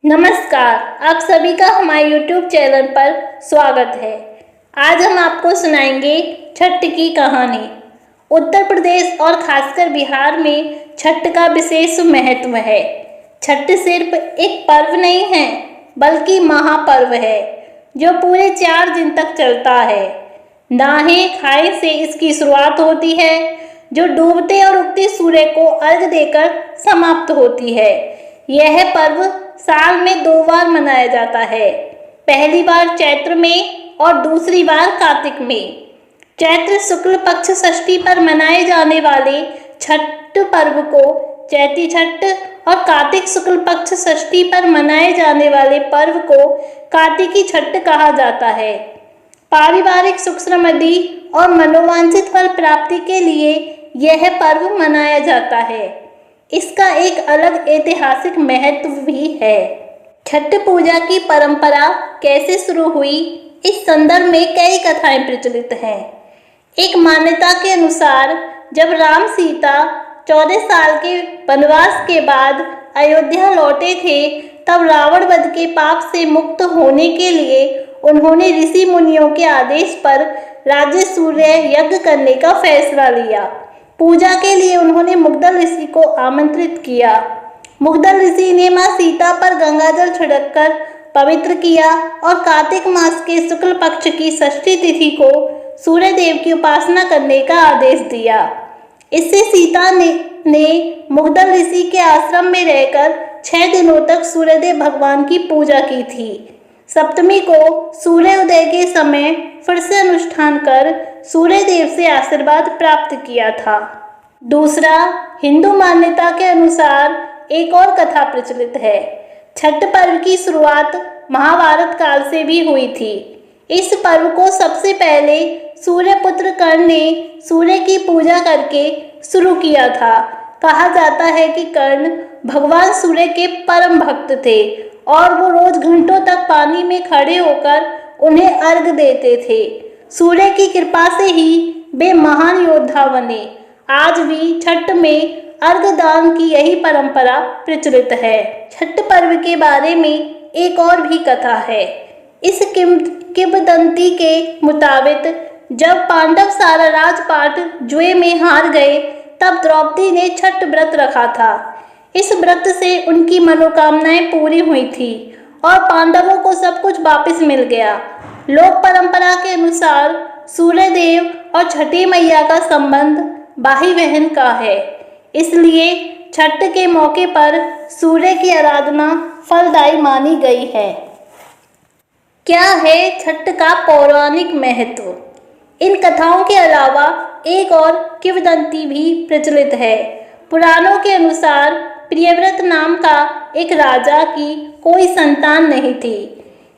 नमस्कार, आप सभी का हमारे YouTube चैनल पर स्वागत है। आज हम आपको सुनाएंगे छठ की कहानी। उत्तर प्रदेश और खासकर बिहार में छठ का विशेष महत्व है। छठ सिर्फ एक पर्व नहीं है, बल्कि महापर्व है जो पूरे 4 दिन तक चलता है। नहाए खाए से इसकी शुरुआत होती है, जो डूबते और उगते सूर्य को अर्घ देकर समाप्त होती है। यह पर्व साल में 2 बार मनाया जाता है, पहली बार चैत्र में और दूसरी बार कार्तिक में। चैत्र शुक्ल पक्ष षष्ठी पर मनाए जाने वाले छठ पर्व को चैती छठ और कार्तिक शुक्ल पक्ष षष्ठी पर मनाए जाने वाले पर्व को कार्तिकी छठ कहा जाता है। पारिवारिक सुख समृद्धि और मनोवांछित फल प्राप्ति के लिए यह पर्व मनाया जाता है। इसका एक अलग ऐतिहासिक महत्व भी है। छठ पूजा की परंपरा कैसे शुरू हुई, इस संदर्भ में कई कथाएं प्रचलित हैं। एक मान्यता के अनुसार जब राम सीता 14 साल के वनवास के बाद अयोध्या लौटे थे, तब रावण वध के पाप से मुक्त होने के लिए उन्होंने ऋषि मुनियों के आदेश पर राज्य सूर्य यज्ञ करने का फैसला लिया। पूजा के लिए उन्होंने मुग्दल ऋषि को आमंत्रित किया। मुग्दल ऋषि ने मां सीता पर गंगाजल छिड़ककर पवित्र किया और कार्तिक मास के शुक्ल पक्ष की षष्ठी तिथि को सूर्य देव की उपासना करने का आदेश दिया। इससे सीता ने मुग्दल ऋषि के आश्रम में रहकर 6 दिनों तक सूर्यदेव भगवान की पूजा की थी। सप्तमी को सूर्य उदय के समय फिर से अनुष्ठान कर सूर्य देव से आशीर्वाद प्राप्त किया था। दूसरा, हिंदू मान्यता के अनुसार एक और कथा प्रचलित है। छठ पर्व की शुरुआत महाभारत काल से भी हुई थी। इस पर्व को सबसे पहले सूर्यपुत्र कर्ण ने सूर्य की पूजा करके शुरू किया था। कहा जाता है कि कर्ण भगवान सूर्य के परम भक्त थे और वो रोज घंटों तक पानी में खड़े होकर उन्हें अर्घ देते थे। सूर्य की कृपा से ही वे महान योद्धा बने। आज भी छठ में अर्घ दान की यही परंपरा प्रचलित है। छठ पर्व के बारे में एक और भी कथा है। इस किंवदंती के मुताबिक जब पांडव सारा राजपाट जुए में हार गए, तब द्रौपदी ने छठ व्रत रखा था। इस व्रत से उनकी मनोकामनाएं पूरी हुई थी और पांडवों को सब कुछ वापस मिल गया। लोक परंपरा के अनुसार सूर्य देव और छठी मैया का संबंध भाई बहन का है, इसलिए छठ के मौके पर सूर्य की आराधना फलदायी मानी गई है। क्या है छठ का पौराणिक महत्व? इन कथाओं के अलावा एक और किंवदंती भी प्रचलित है। पुराणों के अनुसार प्रियव्रत नाम का एक राजा की कोई संतान नहीं थी,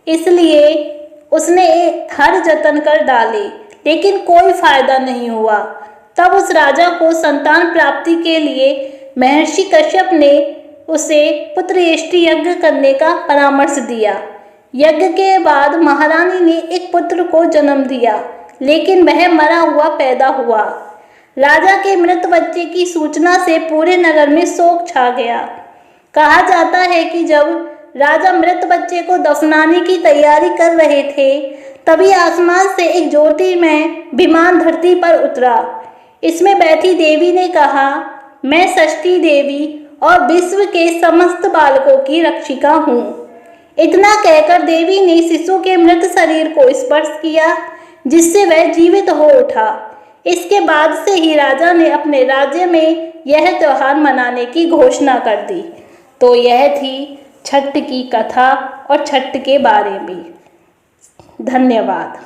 इसलिए उसने हर जतन कर डाले, लेकिन कोई फायदा नहीं हुआ। तब उस राजा को संतान प्राप्ति के लिए महर्षि कश्यप ने उसे पुत्रयष्टि यज्ञ करने का परामर्श दिया। यज्ञ के बाद महारानी ने एक पुत्र को जन्म दिया, लेकिन वह मरा हुआ पैदा हुआ। राजा के मृत बच्चे की सूचना से पूरे नगर में शोक छा गया। कहा जाता है कि जब राजा मृत बच्चे को दफनाने की तैयारी कर रहे थे, तभी आसमान से एक ज्योतिर्मय विमान धरती पर उतरा। इसमें बैठी देवी ने कहा, मैं षष्ठी देवी और विश्व के समस्त बालकों की रक्षिका हूँ। इतना कहकर देवी ने शिशु के मृत शरीर को स्पर्श किया, जिससे वह जीवित हो उठा। इसके बाद से ही राजा ने अपने राज्य में यह त्योहार मनाने की घोषणा कर दी। तो यह थी छठ की कथा और छठ के बारे में। धन्यवाद।